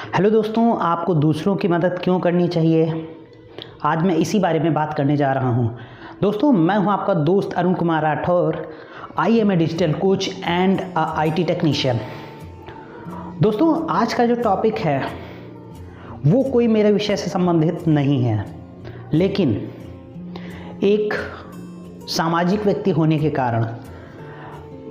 Hello दोस्तों, आपको दूसरों की मदद क्यों करनी चाहिए? आज मैं इसी बारे में बात करने जा रहा हूं। दोस्तों, मैं हूं आपका दोस्त Arun Kumar Rathore. I am a digital coach and IT technician. दोस्तों, आज का जो टॉपिक है वो कोई मेरे विषय से संबंधित नहीं है, लेकिन एक सामाजिक व्यक्ति होने के कारण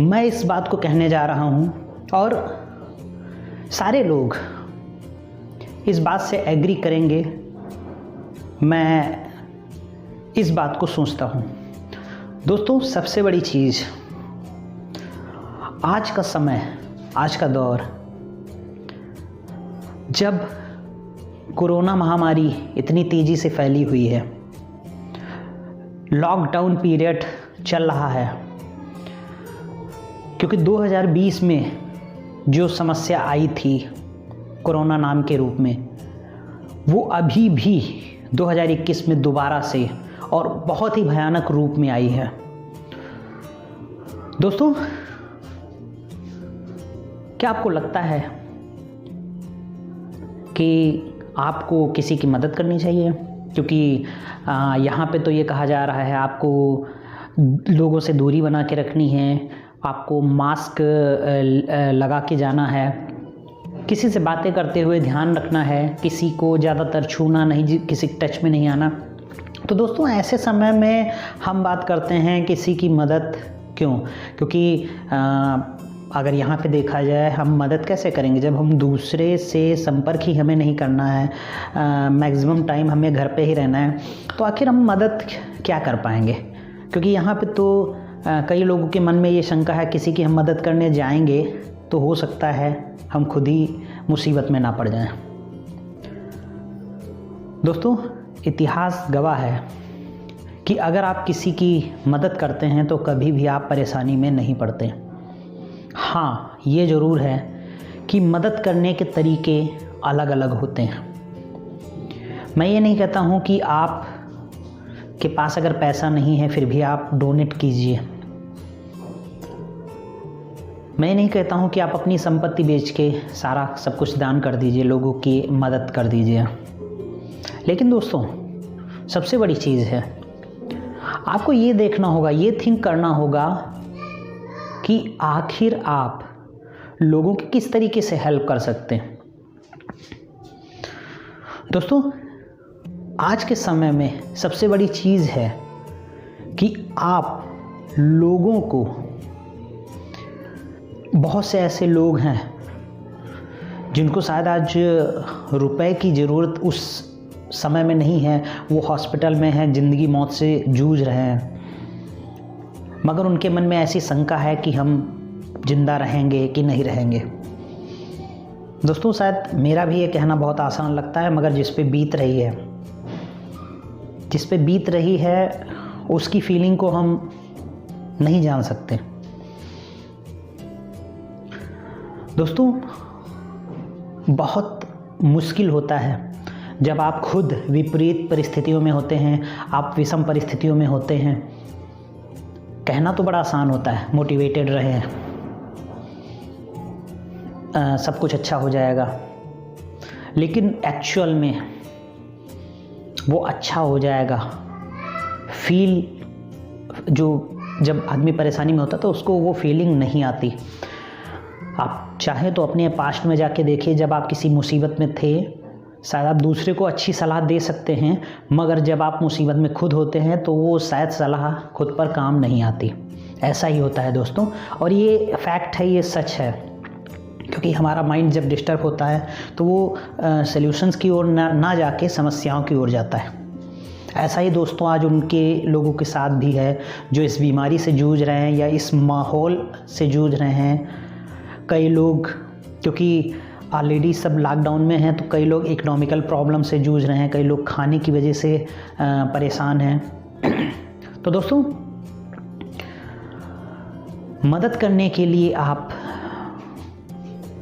मैं इस बात को कहने जा रहा हूं और सारे लोग इस बात से एग्री करेंगे। मैं इस बात को सोचता हूँ। दोस्तों, सबसे बड़ी चीज़, आज का समय, आज का दौर, जब कोरोना महामारी इतनी तेज़ी से फैली हुई है, लॉकडाउन पीरियड चल रहा है, क्योंकि 2020 में जो समस्या आई थी कोरोना नाम के रूप में, वो अभी भी 2021 में दोबारा से और बहुत ही भयानक रूप में आई है। दोस्तों, क्या आपको लगता है कि आपको किसी की मदद करनी चाहिए? क्योंकि यहाँ पे तो ये कहा जा रहा है आपको लोगों से दूरी बना के रखनी है, आपको मास्क लगा के जाना है, किसी से बातें करते हुए ध्यान रखना है, किसी को ज़्यादातर छूना नहीं, किसी टच में नहीं आना। तो दोस्तों, ऐसे समय में हम बात करते हैं किसी की मदद क्यों? क्योंकि अगर यहाँ पे देखा जाए, हम मदद कैसे करेंगे जब हम दूसरे से संपर्क ही हमें नहीं करना है, मैक्सिमम टाइम हमें घर पे ही रहना है, तो आखिर हम मदद क्या कर पाएंगे? क्योंकि यहाँ पे तो कई लोगों के मन में ये शंका है, किसी की हम मदद करने जाएंगे तो हो सकता है हम खुद ही मुसीबत में ना पड़ जाएं। दोस्तों, इतिहास गवाह है कि अगर आप किसी की मदद करते हैं तो कभी भी आप परेशानी में नहीं पड़ते। हाँ, ये ज़रूर है कि मदद करने के तरीके अलग अलग होते हैं। मैं ये नहीं कहता हूँ कि आप के पास अगर पैसा नहीं है फिर भी आप डोनेट कीजिए। मैं नहीं कहता हूँ कि आप अपनी संपत्ति बेच के सारा सब कुछ दान कर दीजिए, लोगों की मदद कर दीजिए। लेकिन दोस्तों, सबसे बड़ी चीज़ है, आपको ये देखना होगा, ये थिंक करना होगा कि आखिर आप लोगों की किस तरीके से हेल्प कर सकते हैं। दोस्तों, आज के समय में सबसे बड़ी चीज़ है कि आप लोगों को, बहुत से ऐसे लोग हैं जिनको शायद आज रुपए की ज़रूरत उस समय में नहीं है, वो हॉस्पिटल में हैं, ज़िंदगी मौत से जूझ रहे हैं, मगर उनके मन में ऐसी शंका है कि हम जिंदा रहेंगे कि नहीं रहेंगे। दोस्तों, शायद मेरा भी ये कहना बहुत आसान लगता है, मगर जिस पे बीत रही है उसकी फीलिंग को हम नहीं जान सकते। दोस्तों, बहुत मुश्किल होता है जब आप खुद विपरीत परिस्थितियों में होते हैं, आप विषम परिस्थितियों में होते हैं। कहना तो बड़ा आसान होता है, मोटिवेटेड रहें, सब कुछ अच्छा हो जाएगा, लेकिन एक्चुअल में वो अच्छा हो जाएगा फील, जो जब आदमी परेशानी में होता है तो उसको वो फीलिंग नहीं आती। आप चाहें तो अपने पास्ट में जाके देखिए, जब आप किसी मुसीबत में थे, शायद आप दूसरे को अच्छी सलाह दे सकते हैं, मगर जब आप मुसीबत में खुद होते हैं तो वो शायद सलाह खुद पर काम नहीं आती। ऐसा ही होता है दोस्तों, और ये फैक्ट है, ये सच है, क्योंकि हमारा माइंड जब डिस्टर्ब होता है तो वो सॉल्यूशंस की ओर ना जाके समस्याओं की ओर जाता है। ऐसा ही दोस्तों आज उनके लोगों के साथ भी है जो इस बीमारी से जूझ रहे हैं या इस माहौल से जूझ रहे हैं। कई लोग, क्योंकि ऑलरेडी सब लॉकडाउन में हैं, तो कई लोग इकोनॉमिकल प्रॉब्लम से जूझ रहे हैं, कई लोग खाने की वजह से परेशान हैं। तो दोस्तों, मदद करने के लिए आप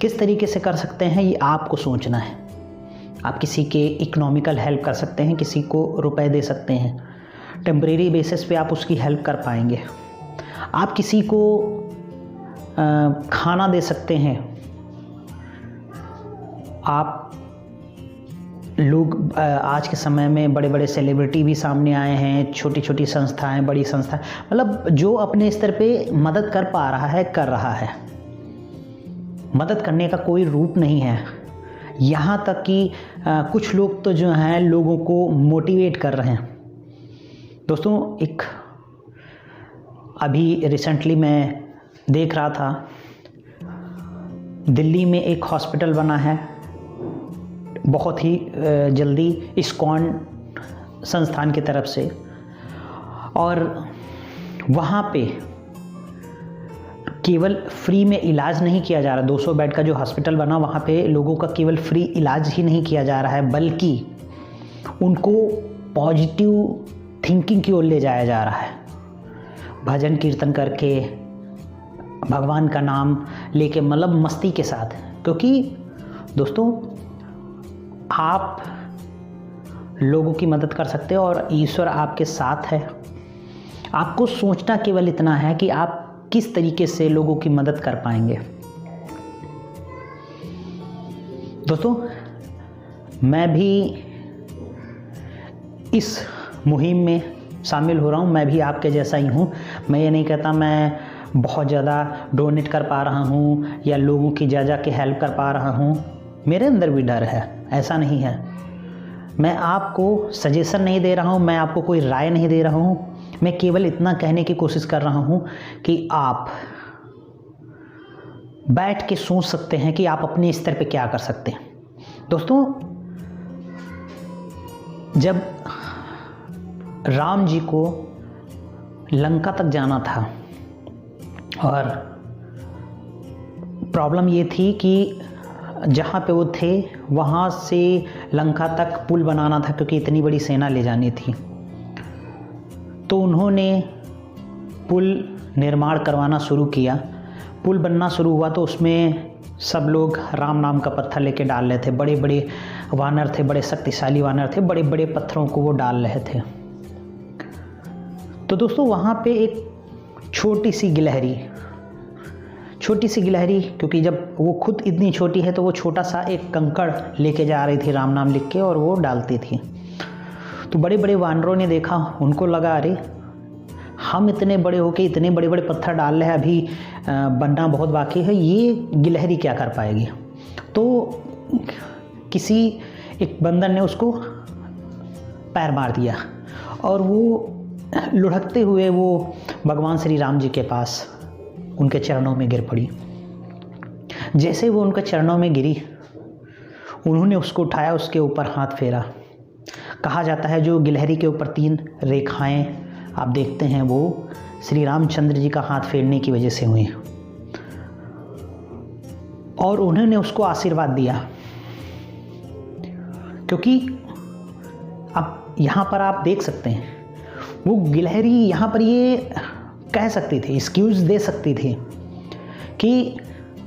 किस तरीके से कर सकते हैं, ये आपको सोचना है। आप किसी के इकोनॉमिकल हेल्प कर सकते हैं, किसी को रुपए दे सकते हैं, टेम्परेरी बेसिस पे आप उसकी हेल्प कर पाएंगे। आप किसी को खाना दे सकते हैं, आप लोग आज के समय में बड़े बड़े सेलिब्रिटी भी सामने आए हैं, छोटी छोटी संस्थाएं, बड़ी संस्थाएं, मतलब जो अपने स्तर पे मदद कर पा रहा है कर रहा है। मदद करने का कोई रूप नहीं है। यहाँ तक कि कुछ लोग तो जो हैं लोगों को मोटिवेट कर रहे हैं। दोस्तों, एक अभी रिसेंटली मैं देख रहा था, दिल्ली में एक हॉस्पिटल बना है बहुत ही जल्दी इस्कॉन संस्थान की तरफ से, और वहाँ पे केवल फ्री में इलाज नहीं किया जा रहा। 200 बेड का जो हॉस्पिटल बना, वहाँ पे लोगों का केवल फ्री इलाज ही नहीं किया जा रहा है, बल्कि उनको पॉजिटिव थिंकिंग की ओर ले जाया जा रहा है। भजन कीर्तन करके, भगवान का नाम लेके, मतलब मस्ती के साथ। क्योंकि दोस्तों, आप लोगों की मदद कर सकते हो और ईश्वर आपके साथ है। आपको सोचना केवल इतना है कि आप किस तरीके से लोगों की मदद कर पाएंगे। दोस्तों, मैं भी इस मुहिम में शामिल हो रहा हूँ। मैं भी आपके जैसा ही हूँ। मैं ये नहीं कहता मैं बहुत ज़्यादा डोनेट कर पा रहा हूँ या लोगों की जा के हेल्प कर पा रहा हूँ। मेरे अंदर भी डर है, ऐसा नहीं है। मैं आपको सजेशन नहीं दे रहा हूँ, मैं आपको कोई राय नहीं दे रहा हूँ। मैं केवल इतना कहने की कोशिश कर रहा हूँ कि आप बैठ के सोच सकते हैं कि आप अपने स्तर पे क्या कर सकते हैं। दोस्तों, जब राम जी को लंका तक जाना था और प्रॉब्लम ये थी कि जहाँ पे वो थे वहाँ से लंका तक पुल बनाना था, क्योंकि इतनी बड़ी सेना ले जानी थी। तो उन्होंने पुल निर्माण करवाना शुरू किया। पुल बनना शुरू हुआ तो उसमें सब लोग राम नाम का पत्थर लेके डाल रहे थे। बड़े बड़े वानर थे, बड़े शक्तिशाली वानर थे, बड़े बड़े पत्थरों को वो डाल रहे थे। तो दोस्तों, वहाँ पे एक छोटी सी गिलहरी, क्योंकि जब वो खुद इतनी छोटी है तो वो छोटा सा एक कंकड़ लेके जा रही थी राम नाम लिख के, और वो डालती थी। तो बड़े बड़े वानरों ने देखा, उनको लगा अरे हम इतने बड़े होके इतने बड़े बड़े पत्थर डाल रहे हैं, अभी बनना बहुत बाकी है, ये गिलहरी क्या कर पाएगी। तो किसी एक बंदर ने उसको पैर मार दिया और वो लुढ़कते हुए वो भगवान श्री राम जी के पास उनके चरणों में गिर पड़ी। जैसे वो उनके चरणों में गिरी, उन्होंने उसको उठाया, उसके ऊपर हाथ फेरा। कहा जाता है जो गिलहरी के ऊपर 3 रेखाएं आप देखते हैं वो श्री रामचंद्र जी का हाथ फेरने की वजह से हुई, और उन्होंने उसको आशीर्वाद दिया। क्योंकि अब यहाँ पर आप देख सकते हैं वो गिलहरी यहाँ पर ये कह सकती थी, एक्सक्यूज़ दे सकती थी कि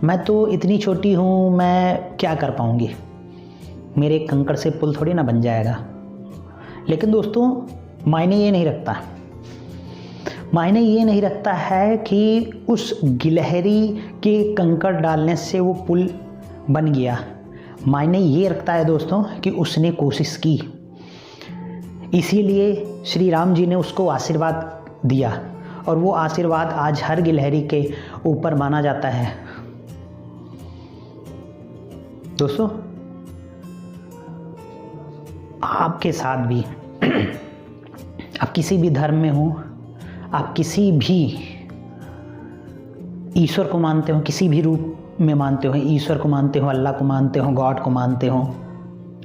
मैं तो इतनी छोटी हूँ, मैं क्या कर पाऊँगी, मेरे कंकड़ से पुल थोड़ी ना बन जाएगा। लेकिन दोस्तों, मायने ये नहीं रखता है कि उस गिलहरी के कंकड़ डालने से वो पुल बन गया। मायने ये रखता है दोस्तों कि उसने कोशिश की, इसीलिए श्री राम जी ने उसको आशीर्वाद दिया, और वो आशीर्वाद आज हर गिलहरी के ऊपर माना जाता है। दोस्तों, आपके साथ भी आप किसी भी धर्म में हो, आप किसी भी ईश्वर को मानते हो, किसी भी रूप में मानते हो, ईश्वर को मानते हो, अल्लाह को मानते हो, गॉड को मानते हो,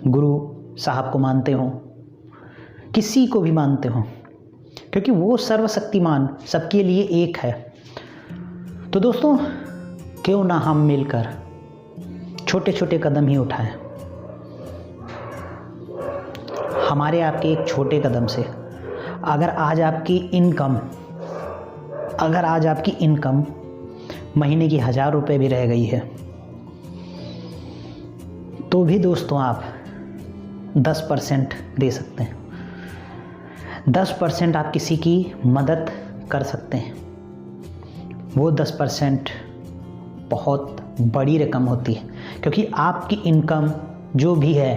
गुरु साहब को मानते हो, किसी को भी मानते हो, क्योंकि वो सर्वशक्तिमान सबके लिए एक है। तो दोस्तों, क्यों ना हम मिलकर छोटे छोटे कदम ही उठाएं। हमारे आपके एक छोटे कदम से अगर आज आपकी इनकम महीने की 1000 रुपये भी रह गई है, तो भी दोस्तों आप 10% दे सकते हैं। 10% आप किसी की मदद कर सकते हैं। वो 10% बहुत बड़ी रकम होती है, क्योंकि आपकी इनकम जो भी है,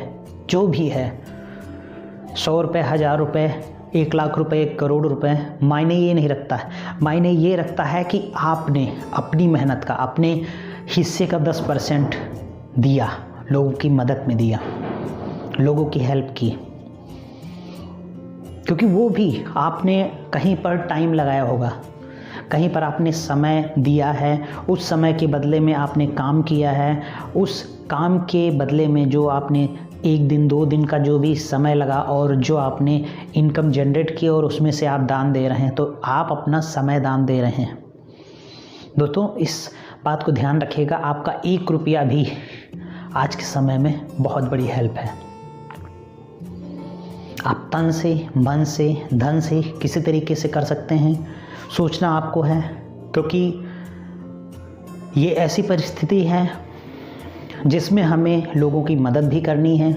जो भी है, 100 रुपये, 1000 रुपये, 1 लाख रुपए, 1 करोड़ रुपए, मायने ये नहीं रखता है। मायने ये रखता है कि आपने अपनी मेहनत का, अपने हिस्से का 10% दिया, लोगों की मदद में दिया, लोगों की हेल्प की, क्योंकि वो भी आपने कहीं पर टाइम लगाया होगा, कहीं पर आपने समय दिया है, उस समय के बदले में आपने काम किया है, उस काम के बदले में जो आपने 1 दिन 2 दिन का जो भी समय लगा और जो आपने इनकम जनरेट की और उसमें से आप दान दे रहे हैं, तो आप अपना समय दान दे रहे हैं। दोस्तों इस बात को ध्यान रखिएगा, आपका 1 रुपया भी आज के समय में बहुत बड़ी हेल्प है। आप तन से, मन से, धन से किसी तरीके से कर सकते हैं, सोचना आपको है, क्योंकि ये ऐसी परिस्थिति है जिसमें हमें लोगों की मदद भी करनी है,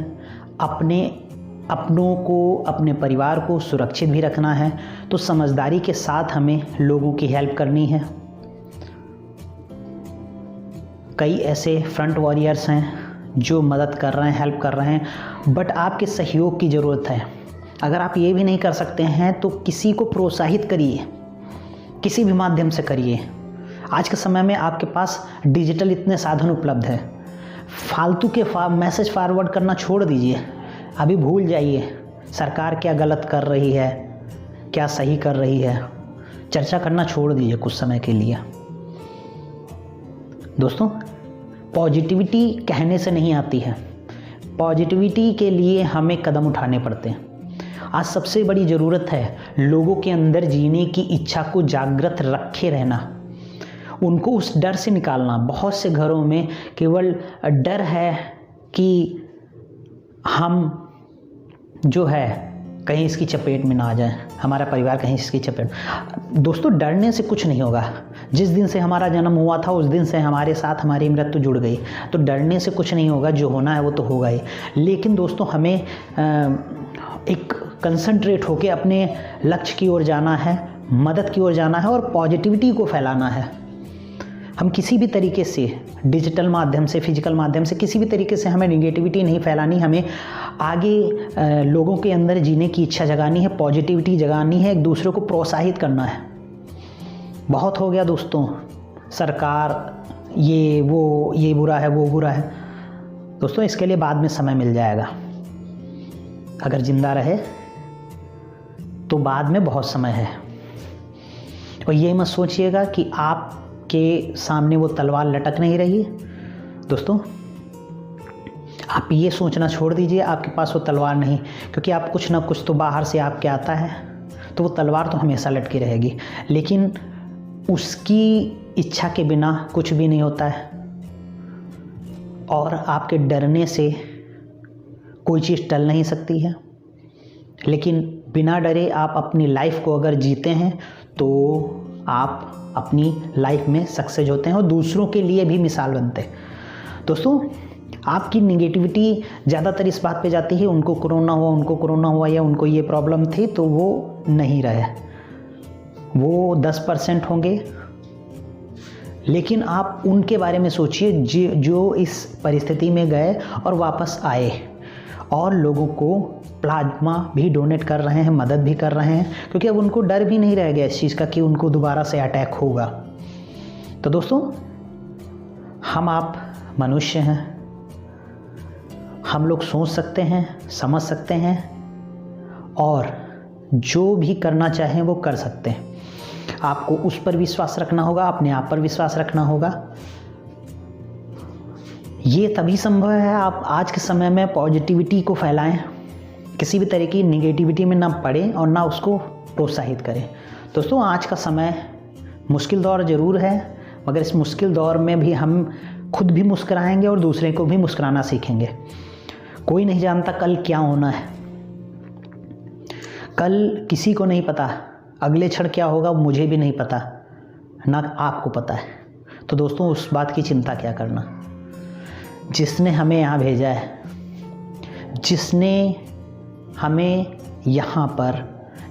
अपनों को, अपने परिवार को सुरक्षित भी रखना है। तो समझदारी के साथ हमें लोगों की हेल्प करनी है। कई ऐसे फ्रंट वॉरियर्स हैं जो मदद कर रहे हैं, हेल्प कर रहे हैं, बट आपके सहयोग की ज़रूरत है। अगर आप ये भी नहीं कर सकते हैं तो किसी को प्रोत्साहित करिए, किसी भी माध्यम से करिए। आज के समय में आपके पास डिजिटल इतने साधन उपलब्ध है, फालतू के मैसेज फॉरवर्ड करना छोड़ दीजिए। अभी भूल जाइए सरकार क्या गलत कर रही है, क्या सही कर रही है, चर्चा करना छोड़ दीजिए कुछ समय के लिए। दोस्तों पॉजिटिविटी कहने से नहीं आती है, पॉजिटिविटी के लिए हमें कदम उठाने पड़ते हैं। आज सबसे बड़ी ज़रूरत है लोगों के अंदर जीने की इच्छा को जागृत रखे रहना, उनको उस डर से निकालना। बहुत से घरों में केवल डर है कि हम जो है कहीं इसकी चपेट में ना आ जाए, हमारा परिवार कहीं इसकी चपेट। दोस्तों डरने से कुछ नहीं होगा। जिस दिन से हमारा जन्म हुआ था उस दिन से हमारे साथ हमारी मृत्यु जुड़ गई, तो डरने से कुछ नहीं होगा, जो होना है वो तो होगा ही। लेकिन दोस्तों हमें एक कंसंट्रेट होकर अपने लक्ष्य की ओर जाना है, मदद की ओर जाना है और पॉजिटिविटी को फैलाना है। हम किसी भी तरीके से, डिजिटल माध्यम से, फिजिकल माध्यम से, किसी भी तरीके से हमें निगेटिविटी नहीं फैलानी। हमें आगे लोगों के अंदर जीने की इच्छा जगानी है, पॉजिटिविटी जगानी है, एक दूसरे को प्रोत्साहित करना है। बहुत हो गया दोस्तों, सरकार ये वो, ये बुरा है, वो बुरा है। दोस्तों इसके लिए बाद में समय मिल जाएगा, अगर जिंदा रहे तो बाद में बहुत समय है। और ये मत सोचिएगा कि आपके सामने वो तलवार लटक नहीं रही है। दोस्तों आप ये सोचना छोड़ दीजिए आपके पास वो तलवार नहीं, क्योंकि आप कुछ ना कुछ तो बाहर से आपके आता है, तो वो तलवार तो हमेशा लटकी रहेगी। लेकिन उसकी इच्छा के बिना कुछ भी नहीं होता है, और आपके डरने से कोई चीज़ टल नहीं सकती है। लेकिन बिना डरे आप अपनी लाइफ को अगर जीते हैं तो आप अपनी लाइफ में सक्सेस होते हैं और दूसरों के लिए भी मिसाल बनते हैं। दोस्तों आपकी निगेटिविटी ज़्यादातर इस बात पे जाती है, उनको कोरोना हुआ या उनको ये प्रॉब्लम थी, तो वो नहीं रहे, वो 10% होंगे। लेकिन आप उनके बारे में सोचिए जो इस परिस्थिति में गए और वापस आए और लोगों को प्लाज्मा भी डोनेट कर रहे हैं, मदद भी कर रहे हैं, क्योंकि अब उनको डर भी नहीं रह गया इस चीज़ का कि उनको दोबारा से अटैक होगा। तो दोस्तों हम आप मनुष्य हैं, हम लोग सोच सकते हैं, समझ सकते हैं और जो भी करना चाहें वो कर सकते हैं। आपको उस पर विश्वास रखना होगा, अपने आप पर विश्वास रखना होगा। ये तभी संभव है आप आज के समय में पॉजिटिविटी को फैलाएं, किसी भी तरह की निगेटिविटी में ना पड़े और ना उसको प्रोत्साहित करें। दोस्तों आज का समय मुश्किल दौर ज़रूर है, मगर इस मुश्किल दौर में भी हम खुद भी मुस्कुराएंगे और दूसरे को भी मुस्कुराना सीखेंगे। कोई नहीं जानता कल क्या होना है, कल किसी को नहीं पता, अगले क्षण क्या होगा मुझे भी नहीं पता, ना आपको पता है। तो दोस्तों उस बात की चिंता क्या करना। जिसने हमें यहाँ भेजा है, जिसने हमें यहाँ पर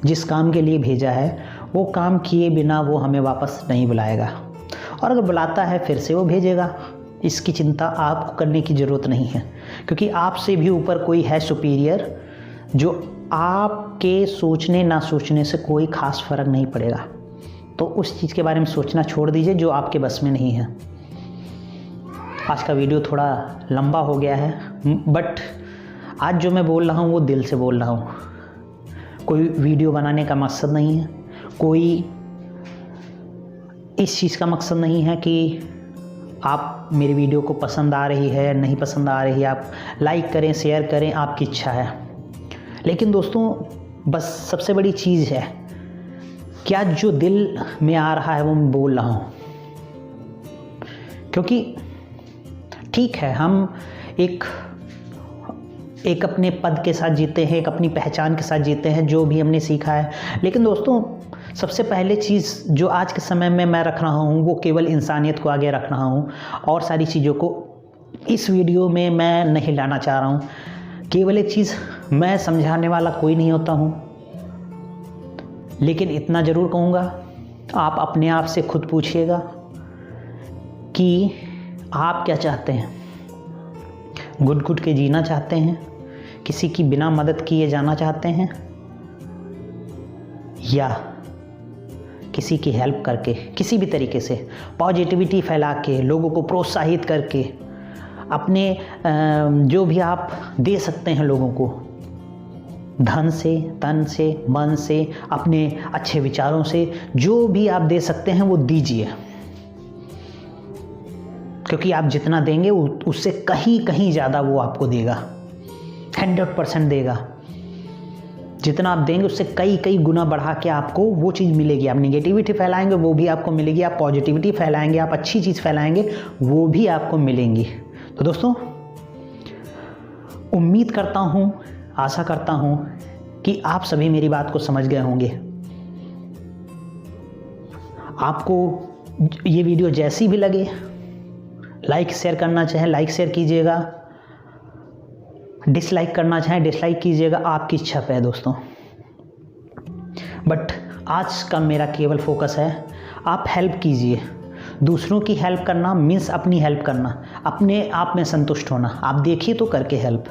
जिस काम के लिए भेजा है, वो काम किए बिना वो हमें वापस नहीं बुलाएगा, और अगर बुलाता है फिर से वो भेजेगा। इसकी चिंता आपको करने की ज़रूरत नहीं है, क्योंकि आपसे भी ऊपर कोई है सुपीरियर, जो आपके सोचने ना सोचने से कोई ख़ास फ़र्क नहीं पड़ेगा। तो उस चीज़ के बारे में सोचना छोड़ दीजिए जो आपके बस में नहीं है। आज का वीडियो थोड़ा लंबा हो गया है, बट आज जो मैं बोल रहा हूँ वो दिल से बोल रहा हूँ। कोई वीडियो बनाने का मकसद नहीं है, कोई इस चीज़ का मकसद नहीं है कि आप मेरी वीडियो को पसंद आ रही है नहीं पसंद आ रही है, आप लाइक करें शेयर करें, आपकी इच्छा है। लेकिन दोस्तों बस सबसे बड़ी चीज़ है, क्या जो दिल में आ रहा है वो मैं बोल रहा हूँ। क्योंकि ठीक है, हम एक अपने पद के साथ जीते हैं, एक अपनी पहचान के साथ जीते हैं, जो भी हमने सीखा है। लेकिन दोस्तों सबसे पहले चीज़ जो आज के समय में मैं रख रहा हूँ वो केवल इंसानियत को आगे रख रहा हूँ, और सारी चीज़ों को इस वीडियो में मैं नहीं लाना चाह रहा हूँ। केवल एक चीज़, मैं समझाने वाला कोई नहीं होता हूँ, लेकिन इतना ज़रूर कहूँगा, आप अपने आप से खुद पूछिएगा कि आप क्या चाहते हैं। घुट-घुट के जीना चाहते हैं, किसी की बिना मदद किए जाना चाहते हैं, या किसी की हेल्प करके किसी भी तरीके से पॉजिटिविटी फैला के, लोगों को प्रोत्साहित करके, अपने जो भी आप दे सकते हैं लोगों को, धन से, तन से, मन से, अपने अच्छे विचारों से, जो भी आप दे सकते हैं वो दीजिए। क्योंकि आप जितना देंगे उससे कहीं ज़्यादा वो आपको देगा, 100% देगा। जितना आप देंगे उससे कई गुना बढ़ा के आपको वो चीज़ मिलेगी। आप नेगेटिविटी फैलाएंगे वो भी आपको मिलेगी, आप पॉजिटिविटी फैलाएंगे, आप अच्छी चीज़ फैलाएंगे वो भी आपको मिलेंगी। तो दोस्तों उम्मीद करता हूँ, आशा करता हूँ कि आप सभी मेरी बात को समझ गए होंगे। आपको ये वीडियो जैसी भी लगे, लाइक शेयर करना चाहें लाइक शेयर कीजिएगा, डिसलाइक करना चाहें डिसलाइक कीजिएगा, आपकी इच्छा पे है दोस्तों। बट आज का मेरा केवल फोकस है, आप हेल्प कीजिए। दूसरों की हेल्प करना मीन्स अपनी हेल्प करना, अपने आप में संतुष्ट होना। आप देखिए तो करके हेल्प,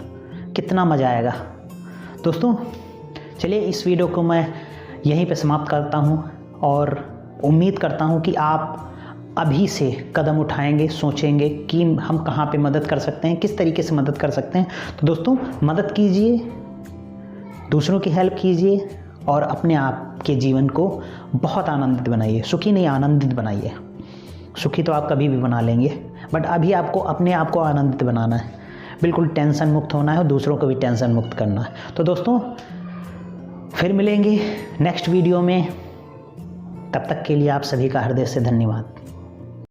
कितना मज़ा आएगा। दोस्तों चलिए इस वीडियो को मैं यहीं पे समाप्त करता हूँ, और उम्मीद करता हूँ कि आप अभी से कदम उठाएंगे, सोचेंगे कि हम कहाँ पे मदद कर सकते हैं, किस तरीके से मदद कर सकते हैं। तो दोस्तों मदद कीजिए, दूसरों की हेल्प कीजिए, और अपने आप के जीवन को बहुत आनंदित बनाइए। सुखी नहीं, आनंदित बनाइए। सुखी तो आप कभी भी बना लेंगे, बट अभी आपको अपने आप को आनंदित बनाना है, बिल्कुल टेंशन मुक्त होना है, और दूसरों को भी टेंशन मुक्त करना है। तो दोस्तों फिर मिलेंगे नेक्स्ट वीडियो में, तब तक के लिए आप सभी का हृदय से धन्यवाद।